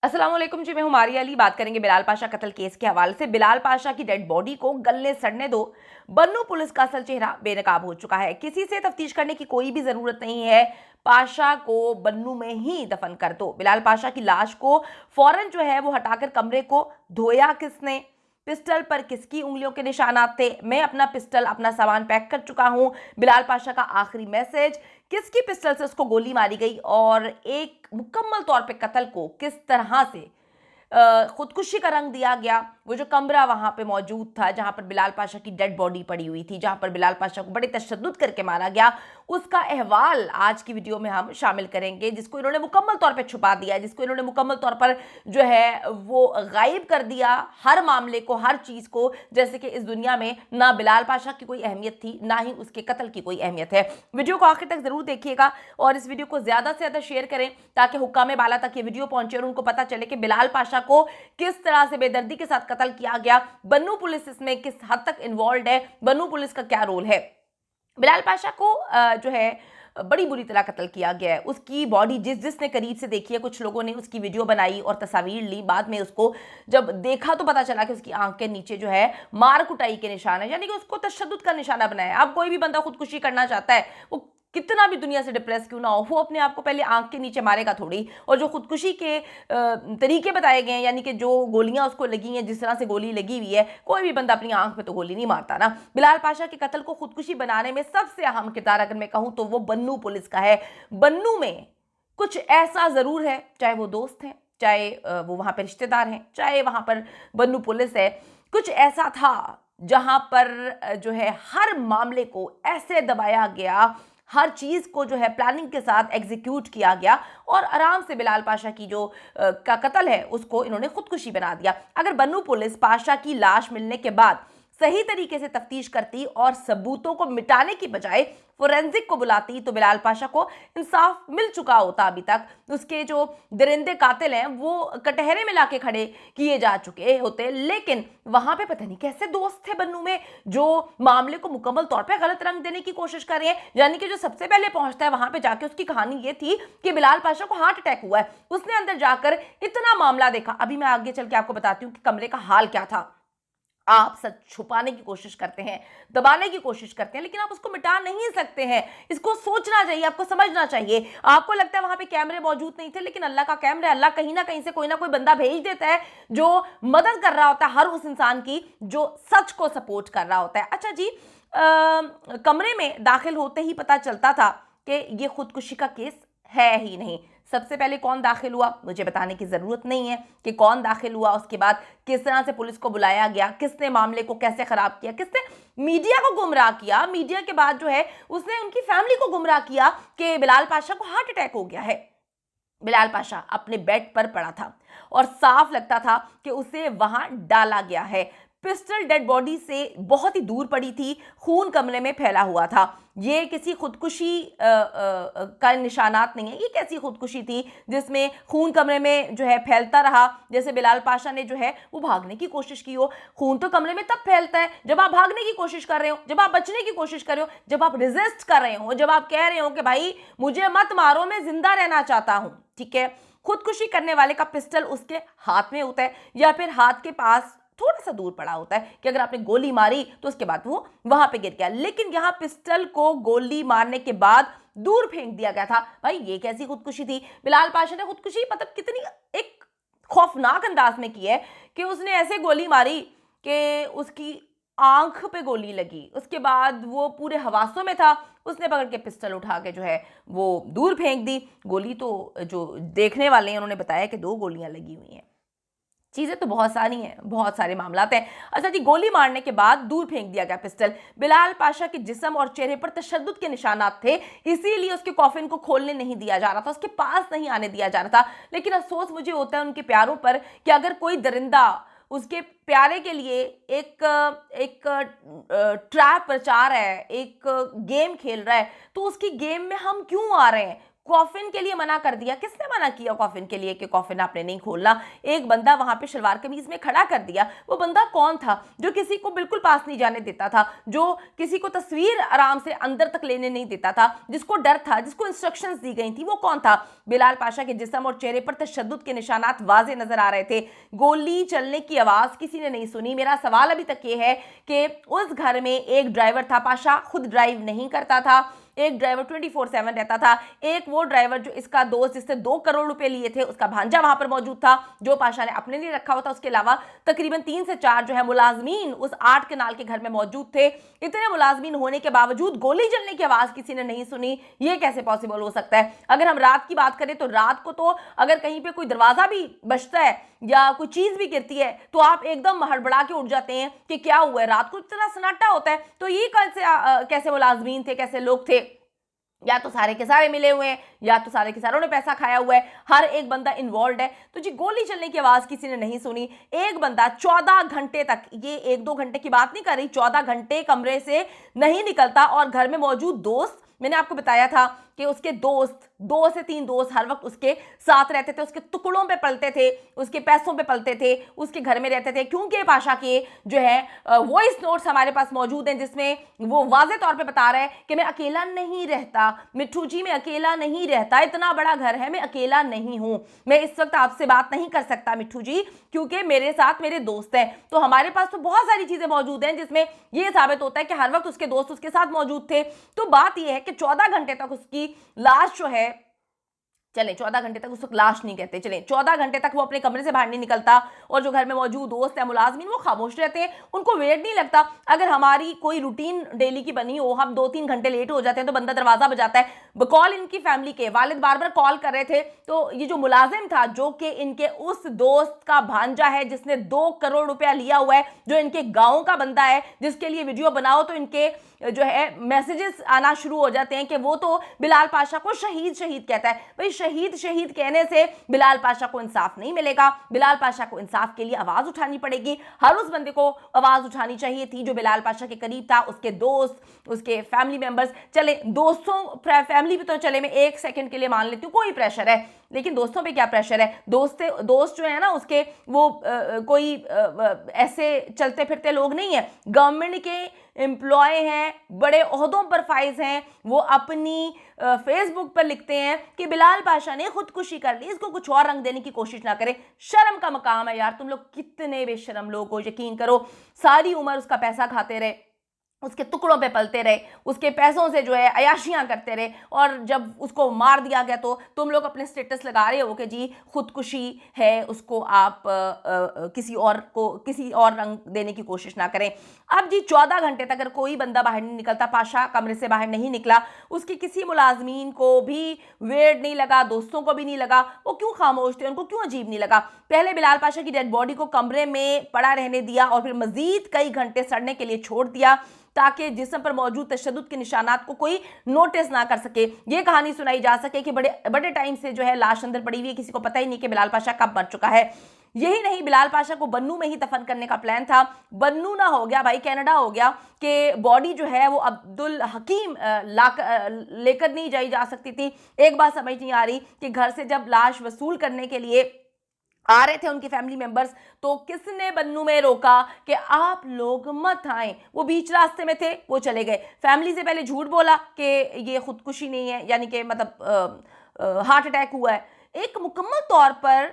अस्सलाम वालेकुम जी, मैं हूं मारिया अली। बात करेंगे बिलाल पाशा कत्ल केस के हवाले से। बिलाल पाशा की डेड बॉडी को गलने सड़ने दो। बन्नू पुलिस का असल चेहरा बेनकाब हो चुका है। किसी से तफ्तीश करने की कोई भी जरूरत नहीं है। पाशा को बन्नू में ही दफन कर दो। बिलाल पाशा की लाश को फौरन जो है वो हटाकर कमरे को धोया किसने? पिस्टल पर किसकी उंगलियों के निशानात थे? मैं अपना पिस्टल, अपना सामान पैक कर चुका हूं। बिलाल पाशा का आखिरी मैसेज, किसकी पिस्टल से उसको गोली मारी गई और एक मुकम्मल तौर पे कत्ल को किस तरह से खुदकुशी का रंग दिया गया। वो जो कमरा वहां पे मौजूद था जहां पर बिलाल पाशा की डेड बॉडी पड़ी हुई थी, जहां पर बिलाल पाशा को बड़े तशद्दुद करके मारा गया, उसका अहवाल आज की वीडियो में हम शामिल करेंगे, जिसको इन्होंने मुकम्मल तौर पे छुपा दिया, जिसको इन्होंने मुकम्मल तौर पर जो है वो गायब कर दिया, हर मामले को, हर चीज को, जैसे कि इस दुनिया में ना बिलाल पाशा की कोई अहमियत थी, ना ही उसके कत्ल की कोई अहमियत है। वीडियो को आखिर तक जरूर देखिएगा और इस वीडियो को ज्यादा से ज्यादा शेयर करें ताकि हुक्काम बाला तक ये वीडियो पहुंचे और उनको पता चले कि बिलाल पाशा को किस तरह से बेदर्दी के साथ कत्ल किया गया। बन्नू पुलिस इसमें किस हद तक इन्वॉल्व है, बन्नू पुलिस का क्या रोल है। बिलाल पाशा को जो है बड़ी बुरी तरह कत्ल किया गया है। उसकी बॉडी जिसने करीब से देखी है, कुछ लोगों ने उसकी वीडियो बनाई और तस्वीर ली, बाद में उसको जब देखा तो पता चला कि उसकी आंख के नीचे जो है मार कुटाई के निशान है, यानी कि उसको तशद्दुद का निशाना बनाया। अब कोई भी बंदा खुदकुशी करना चाहता है, वो कितना भी दुनिया से डिप्रेस क्यों ना हो, वो अपने आप को पहले आंख के नीचे मारेगा थोड़ी। और जो खुदकुशी के तरीके बताए गए हैं, यानी कि जो गोलियां उसको लगी हैं, जिस तरह से गोली लगी हुई है, कोई भी बंदा अपनी आंख पे तो गोली नहीं मारता ना। बिलाल पाशा के कत्ल को खुदकुशी बनाने में सबसे अहम किरदार अगर मैं कहूं तो वो बन्नू पुलिस का है। बन्नू में कुछ ऐसा जरूर है, चाहे वो दोस्त हैं, चाहे वो वहां पर रिश्तेदार हैं, चाहे वहां पर बन्नू पुलिस है, कुछ ऐसा था जहां पर जो है हर मामले को ऐसे दबाया गया, हर चीज को जो है प्लानिंग के साथ एग्जीक्यूट किया गया और आराम से बिलाल पाशा की जो का कत्ल है उसको इन्होंने खुदकुशी बना दिया। अगर बन्नू पुलिस पाशा की लाश मिलने के बाद सही तरीके से तफ्तीश करती और सबूतों को मिटाने की बजाय फोरेंसिक को बुलाती तो बिलाल पाशा को इंसाफ मिल चुका होता। अभी तक उसके जो दरिंदे कातिल हैं वो कटहरे में लाके खड़े किए जा चुके होते, लेकिन वहां पे पता नहीं कैसे दोस्त थे बन्नू में जो मामले को मुकम्मल तौर पे गलत रंग देने की कोशिश कर रहे हैं। यानी कि जो सबसे पहले पहुंचता है वहां पे जाके उसकी कहानी ये थी कि बिलाल पाशा को हार्ट अटैक हुआ है, उसने अंदर जाकर इतना मामला देखा। अभी मैं आगे चल के आपको बताती हूँ कि कमरे का हाल क्या था। आप सच छुपाने की कोशिश करते हैं, दबाने की कोशिश करते हैं, लेकिन आप उसको मिटा नहीं सकते हैं। इसको सोचना चाहिए, आपको समझना चाहिए। आपको लगता है वहां पे कैमरे मौजूद नहीं थे, लेकिन अल्लाह का कैमरा, अल्लाह कहीं ना कहीं से कोई ना कोई बंदा भेज देता है जो मदद कर रहा होता है हर उस इंसान की जो सच को सपोर्ट कर रहा होता है। अच्छा जी, कमरे में दाखिल होते ही पता चलता था कि ये खुदकुशी का केस है ही नहीं। सबसे पहले कौन दाखिल हुआ, मुझे बताने की जरूरत नहीं है कि कौन दाखिल हुआ। उसके बाद किस तरह से पुलिस को बुलाया गया, किसने मामले को कैसे खराब किया, किसने मीडिया को गुमराह किया, मीडिया के बाद जो है उसने उनकी फैमिली को गुमराह किया कि बिलाल पाशा को हार्ट अटैक हो गया है। बिलाल पाशा अपने बेड पर पड़ा था और साफ लगता था कि उसे वहां डाला गया है। पिस्टल डेड बॉडी से बहुत ही दूर पड़ी थी, खून कमरे में फैला हुआ था। ये किसी खुदकुशी का निशानात नहीं है। ये कैसी खुदकुशी थी जिसमें खून कमरे में जो है फैलता रहा, जैसे बिलाल पाशा ने जो है वो भागने की कोशिश की हो। खून तो कमरे में तब फैलता है जब आप भागने की कोशिश कर रहे हो, जब आप बचने की कोशिश कर रहे हो, जब आप रेजिस्ट कर रहे हो, जब आप कह रहे हो कि भाई मुझे मत मारो, मैं जिंदा रहना चाहता हूं। ठीक है, खुदकुशी करने वाले का पिस्टल उसके हाथ में होता है या फिर हाथ के पास थोड़ा सा दूर पड़ा होता है कि अगर आपने गोली मारी तो उसके बाद वो वहां पे गिर गया। लेकिन यहां पिस्टल को गोली मारने के बाद दूर फेंक दिया गया था। भाई ये कैसी खुदकुशी थी? बिलाल पाशा ने खुदकुशी मतलब कितनी एक खौफनाक अंदाज में की है कि उसने ऐसे गोली मारी कि उसकी आंख पे गोली लगी, उसके बाद वो पूरे हवासों में था, उसने पकड़ के पिस्टल उठा के जो है वो दूर फेंक दी। गोली तो जो देखने वाले हैं उन्होंने बताया कि 2 गोलियां लगी हुई हैं। चीजें तो बहुत सारी हैं, बहुत सारे मामलात हैं। अच्छा जी, गोली मारने के बाद दूर फेंक दिया गया पिस्टल। बिलाल पाशा के जिस्म और चेहरे पर तशद्दुद के निशानात थे, इसीलिए उसके कॉफिन को खोलने नहीं दिया जा रहा था, उसके पास नहीं आने दिया जा रहा था। लेकिन अफसोस मुझे होता है उनके प्यारों पर कि अगर कोई दरिंदा उसके प्यारे के लिए एक एक ट्रैप रचा रहा है, एक गेम खेल रहा है, तो उसकी गेम में हम क्यों आ रहे हैं? कॉफिन के लिए मना कर दिया। किसने मना किया कॉफिन के लिए कि कॉफिन आपने नहीं खोलना? एक बंदा वहां पे शलवार कमीज में खड़ा कर दिया। वो बंदा कौन था जो किसी को बिल्कुल पास नहीं जाने देता था, जो किसी को तस्वीर आराम से अंदर तक लेने नहीं देता था, जिसको डर था, जिसको इंस्ट्रक्शंस दी गई थी? वो कौन था? बिलाल पाशा के जिस्म और चेहरे पर तशद्दुद के निशानात वाजे नजर आ रहे थे। गोली चलने की आवाज किसी ने नहीं सुनी। मेरा सवाल अभी तक ये है कि उस घर में एक ड्राइवर था, पाशा खुद ड्राइव नहीं करता था, एक ड्राइवर 24/7 रहता था। एक वो ड्राइवर जो इसका दोस्त जिससे 2 करोड़ रुपए लिए थे, उसका भांजा वहां पर मौजूद था जो पाशा ने अपने लिए रखा हुआ था। उसके अलावा तकरीबन 3 से 4 जो है मुलाजमीन उस 8 कनाल के घर में मौजूद थे। इतने मुलाजमीन होने के बावजूद गोली चलने की आवाज किसी ने नहीं सुनी। ये कैसे पॉसिबल हो सकता है? अगर हम रात की बात करें तो रात को तो अगर कहीं पे कोई दरवाजा भी बजता है या कोई चीज भी गिरती है तो आप एकदम हड़बड़ा के उठ जाते हैं कि क्या हुआ है। रात को इतना सन्नाटा होता है। तो ये कैसे मुलाजमीन थे, कैसे लोग थे? या तो सारे के सारे मिले हुए हैं या तो सारे के सारों ने पैसा खाया हुआ है। हर एक बंदा इन्वॉल्व है। तो जी गोली चलने की आवाज किसी ने नहीं सुनी। एक बंदा 14 घंटे तक, ये 1-2 घंटे की बात नहीं कर रही, 14 घंटे कमरे से नहीं निकलता। और घर में मौजूद दोस्त, मैंने आपको बताया था कि उसके दोस्त, 2 से 3 दोस्त हर वक्त उसके साथ रहते थे, उसके टुकड़ों पे पलते थे, उसके पैसों पे पलते थे, उसके घर में रहते थे। क्योंकि पाशा के जो है वॉइस नोट्स हमारे पास मौजूद हैं जिसमें वो वाजे तौर पे बता रहा है कि मैं अकेला नहीं रहता मिट्ठू जी, मैं अकेला नहीं रहता, इतना बड़ा घर है, मैं अकेला नहीं हूं, मैं इस वक्त आपसे बात नहीं कर सकता मिट्ठू जी क्योंकि मेरे साथ मेरे दोस्त हैं। तो हमारे पास तो बहुत सारी चीजें मौजूद हैं जिसमें यह साबित होता है कि हर वक्त उसके दोस्त उसके साथ मौजूद थे। तो बात यह है कि 14 घंटे तक उसकी लाश जो है, चले 14 घंटे तक उसको लाश नहीं कहते, चले 14 घंटे तक वो अपने कमरे से बाहर नहीं निकलता और जो घर में मौजूद दोस्त है मुलाजमीन वो खामोश रहते हैं, उनको वेट नहीं लगता। अगर हमारी कोई रूटीन डेली की बनी हो, हम 2-3 घंटे लेट हो जाते हैं तो बंदा दरवाजा बजाता है। कॉल इनकी फैमिली के वालिद बार बार कॉल कर रहे थे तो ये जो मुलाजिम था जो कि इनके उस दोस्त का भांजा है जिसने 2 करोड़ रुपया लिया हुआ है, जो इनके गाँव का बंदा है, जिसके लिए वीडियो बनाओ तो इनके जो है मैसेजेस आना शुरू हो जाते हैं कि वो तो बिलाल पाशा को शहीद शहीद कहता है। भाई शहीद शहीद कहने से बिलाल पाशा को इंसाफ नहीं मिलेगा। बिलाल पाशा को इंसाफ के लिए आवाज उठानी पड़ेगी। हर उस बंदे को आवाज उठानी चाहिए थी जो बिलाल पाशा के करीब था, उसके दोस्त, उसके फैमिली मेंबर्स। चले दोस्तों फैमिली भी तो चले मैं 1 सेकंड के लिए मान लेती हूँ कोई प्रेशर है, लेकिन दोस्तों पे क्या प्रेशर है? दोस्त जो है ना उसके वो कोई ऐसे चलते फिरते लोग नहीं है, गवर्नमेंट के एम्प्लॉय हैं, बड़े ओहदों पर फाइज हैं। वो अपनी फेसबुक पर लिखते हैं कि बिलाल पाशा ने खुदकुशी कर ली, इसको कुछ और रंग देने की कोशिश ना करें। शर्म का मकाम है यार, तुम लोग कितने बेशरम लोग हो। यकीन करो सारी उम्र उसका पैसा खाते रहे, उसके टुकड़ों पे पलते रहे, उसके पैसों से जो है अयाशियां करते रहे, और जब उसको मार दिया गया तो तुम लोग अपने स्टेटस लगा रहे हो कि जी खुदकुशी है, उसको आप किसी और रंग देने की कोशिश ना करें। अब जी 14 घंटे तक अगर कोई बंदा बाहर नहीं निकलता, पाशा कमरे से बाहर नहीं निकला, उसकी किसी मुलाजमीन को भी वेट नहीं लगा, दोस्तों को भी नहीं लगा, वो क्यों खामोश थे, उनको क्यों अजीब नहीं लगा? पहले बिलाल पाशा की डेड बॉडी को कमरे में पड़ा रहने दिया और फिर मजीद कई घंटे सड़ने के लिए छोड़ दिया ताकि जिस्म पर मौजूद तशद्दुद के निशानात को कोई नोटिस ना कर सके। ये कहानी सुनाई जा सके कि बड़े टाइम से जो है लाश अंदर पड़ी हुई है, किसी को पता ही नहीं कि बिलाल पाशा कब मर चुका है। यही नहीं, बिलाल पाशा को बन्नू में ही दफन करने का प्लान था। बन्नू ना हो गया भाई, कनाडा हो गया कि बॉडी जो है वो अब्दुल हकीम लेकर नहीं जाई जा सकती थी। एक बात समझ नहीं आ रही कि घर से जब लाश वसूल करने के लिए आ रहे थे उनके फैमिली मेंबर्स तो किसने बन्नू में रोका कि आप लोग मत आए? वो बीच रास्ते में थे, वो चले गए। फैमिली से पहले झूठ बोला कि ये खुदकुशी नहीं है, यानी कि मतलब हार्ट अटैक हुआ है। एक मुकम्मल तौर पर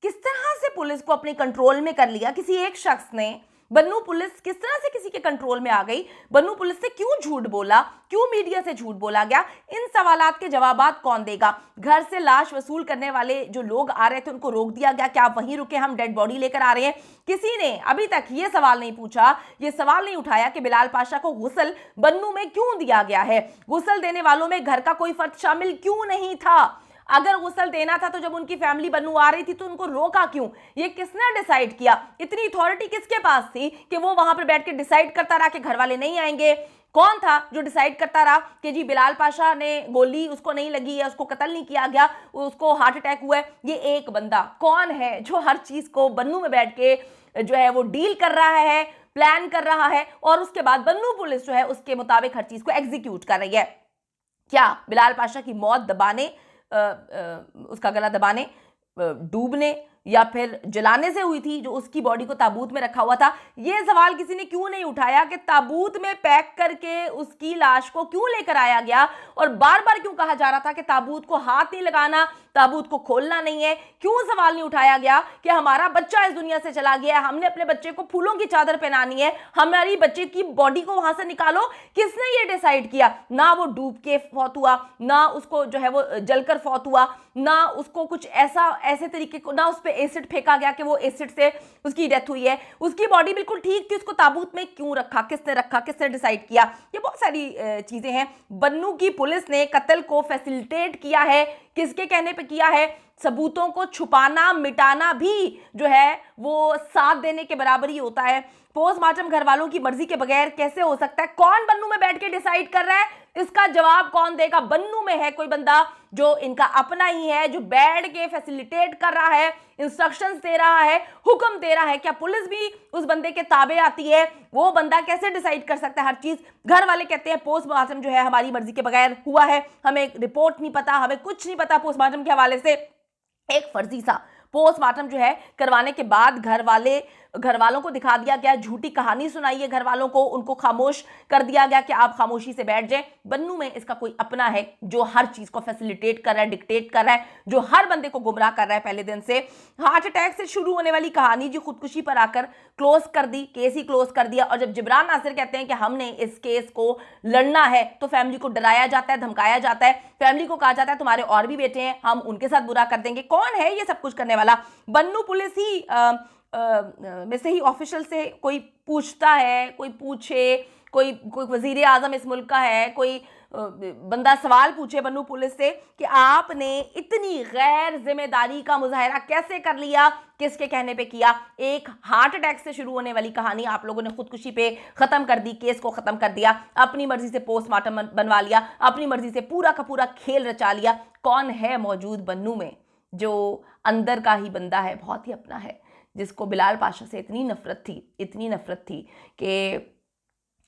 किस तरह से पुलिस को अपने कंट्रोल में कर लिया किसी एक शख्स ने। बन्नू पुलिस किस तरह से किसी के कंट्रोल में आ गई? बन्नू पुलिस से क्यों झूठ बोला, क्यों मीडिया से झूठ बोला गया? इन सवालात के जवाबात कौन देगा? घर से लाश वसूल करने वाले जो लोग आ रहे थे उनको रोक दिया गया कि आप वहीं रुके, हम डेड बॉडी लेकर आ रहे हैं। किसी ने अभी तक ये सवाल नहीं पूछा, ये सवाल नहीं उठाया कि बिलाल पाशा को गुस्ल बन्नू में क्यों दिया गया है? गुस्ल देने वालों में घर का कोई फर्द शामिल क्यों नहीं था? अगर गुस्ल देना था तो जब उनकी फैमिली बन्नू आ रही थी तो उनको रोका क्यों? ये किसने डिसाइड किया? इतनी अथॉरिटी किसके पास थी कि वो वहां पर बैठ के डिसाइड करता रहा कि घर वाले नहीं आएंगे? कौन था जो डिसाइड करता रहा कि जी बिलाल पाशा ने गोली उसको नहीं लगी है, उसको कत्ल नहीं किया गया, उसको हार्ट अटैक हुआ है? ये एक बंदा कौन है जो हर चीज को बन्नू में बैठ के जो है वो डील कर रहा है, प्लान कर रहा है, और उसके बाद बन्नू पुलिस जो है उसके मुताबिक हर चीज को एग्जीक्यूट कर रही है? क्या बिलाल पाशा की मौत दबाने, उसका गला दबाने, डूबने या फिर जलाने से हुई थी, जो उसकी बॉडी को ताबूत में रखा हुआ था? ये सवाल किसी ने क्यों नहीं उठाया कि ताबूत में पैक करके उसकी लाश को क्यों लेकर आया गया, और बार बार क्यों कहा जा रहा था कि ताबूत को हाथ नहीं लगाना, ताबूत को खोलना नहीं है? क्यों सवाल नहीं उठाया गया कि हमारा बच्चा इस दुनिया से चला गया है, हमने अपने बच्चे को फूलों की चादर पहनानी है, हमारी बच्चे की बॉडी को वहां से निकालो? किसने ये डिसाइड किया? ना वो डूब के फौत हुआ, ना उसको जो है वो जलकर फौत हुआ, ना उसको कुछ ऐसे तरीके को, ना उस पर एसिड फेंका गया कि वो एसिड से उसकी डेथ हुई है। उसकी बॉडी बिल्कुल ठीक थी, उसको ताबूत में क्यों रखा? किसने रखा? किसने डिसाइड किया? ये बहुत सारी चीजें हैं। बन्नू की पुलिस ने कत्ल को फैसिलिटेट किया है, किसके कहने पे किया है? सबूतों को छुपाना मिटाना भी जो है वो साथ देने के बराबर ही होता है। पोस्टमार्टम घर वालों की मर्जी के बगैर कैसे हो सकता है? कौन बन्नू में बैठ के डिसाइड कर रहा है? इसका जवाब कौन देगा? बन्नू में है कोई बंदा जो इनका अपना ही है, जो बैठ के फैसिलिटेट कर रहा है, इंस्ट्रक्शंस दे रहा है, हुक्म दे रहा है? क्या पुलिस भी उस बंदे के ताबे आती है? वो बंदा कैसे डिसाइड कर सकता है हर चीज? घर वाले कहते हैं पोस्टमार्टम जो है हमारी मर्जी के बगैर हुआ है, हमें रिपोर्ट नहीं पता, हमें कुछ नहीं पता पोस्टमार्टम के हवाले से। एक फर्जी सा पोस्टमार्टम जो है करवाने के बाद घर वालों को दिखा दिया गया, झूठी कहानी सुनाई है घर वालों को, उनको खामोश कर दिया गया कि आप खामोशी से बैठ जाएं। बन्नू में इसका कोई अपना है जो हर चीज को फैसिलिटेट कर रहा है, डिक्टेट कर रहा है, जो हर बंदे को गुमराह कर रहा है पहले दिन से। हार्ट अटैक से शुरू होने वाली कहानी जो खुदकुशी पर आकर क्लोज कर दी, केस ही क्लोज कर दिया। और जब जिब्रान नासिर कहते हैं कि हमने इस केस को लड़ना है, तो फैमिली को डराया जाता है, धमकाया जाता है, फैमिली को कहा जाता है तुम्हारे और भी बेटे हैं, हम उनके साथ बुरा कर देंगे। कौन है ये सब कुछ करने वाला? बन्नू पुलिस ही में से ही ऑफिशियल से कोई पूछता है, कोई पूछे, कोई वजीर आजम इस मुल्क का है, कोई बंदा सवाल पूछे बन्नू पुलिस से कि आपने इतनी गैर जिम्मेदारी का मुजाहरा कैसे कर लिया, किसके कहने पे किया? एक हार्ट अटैक से शुरू होने वाली कहानी आप लोगों ने खुदकुशी पे खत्म कर दी, केस को खत्म कर दिया, अपनी मर्जी से पोस्टमार्टम बनवा लिया, अपनी मर्जी से पूरा का पूरा खेल रचा लिया। कौन है मौजूद बन्नू में जो अंदर का ही बंदा है, बहुत ही अपना है, जिसको बिलाल पाशा से इतनी नफरत थी कि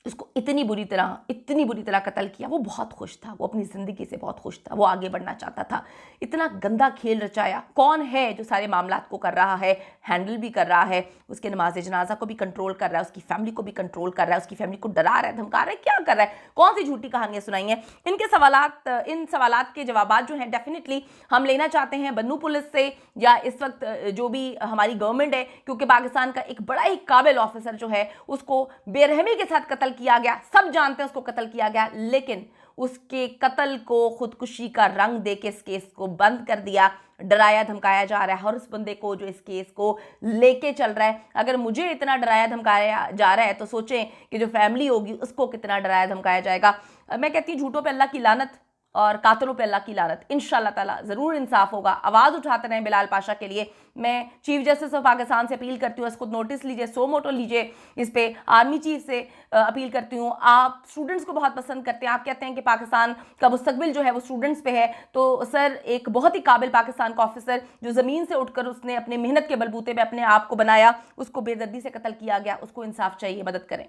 उसको इतनी बुरी तरह कत्ल किया? वो बहुत खुश था, वो अपनी ज़िंदगी से बहुत खुश था, वो आगे बढ़ना चाहता था। इतना गंदा खेल रचाया। कौन है जो सारे मामलात को कर रहा है, हैंडल भी कर रहा है, उसके नमाज जनाजा को भी कंट्रोल कर रहा है, उसकी फैमिली को भी कंट्रोल कर रहा है, उसकी फैमिली को डरा रहा है, धमका रहा है, क्या कर रहा है? कौन सी झूठी कहानियां सुनाई हैं? इन सवालात के जवाबात जो हैं डेफिनेटली हम लेना चाहते हैं बन्नू पुलिस से, या इस वक्त जो भी हमारी गवर्नमेंट है, क्योंकि पाकिस्तान का एक बड़ा ही काबिल ऑफिसर जो है उसको बेरहमी के साथ कत्ल किया गया। सब जानते हैं उसको कत्ल किया गया, लेकिन उसके कत्ल को खुदकुशी का रंग देके इस केस को बंद कर दिया, डराया धमकाया जा रहा है। और उस बंदे को जो इस केस को लेके चल रहा है, अगर मुझे इतना डराया धमकाया जा रहा है तो सोचें कि जो फैमिली होगी उसको कितना डराया धमकाया जाएगा। मैं कहती हूँ झूठों पे अल्लाह की लानत और कातिलों पे अल्लाह की लानत। इंशाल्लाह ताला ज़रूर इंसाफ होगा। आवाज़ उठाते रहें बिलाल पाशा के लिए। मैं चीफ जस्टिस ऑफ पाकिस्तान से अपील करती हूँ, इसको नोटिस लीजिए, सो मोटो लीजिए इस पे। आर्मी चीफ से अपील करती हूँ। आप स्टूडेंट्स को बहुत पसंद करते हैं, आप कहते हैं कि पाकिस्तान का मुस्तकबिल जो है वो स्टूडेंट्स पे है, तो सर एक बहुत ही काबिल पाकिस्तान का ऑफिसर जो ज़मीन से उठकर उसने अपने मेहनत के बलबूते पे अपने आप को बनाया, उसको बेदर्दी से कत्ल किया गया, उसको इंसाफ चाहिए, मदद करें।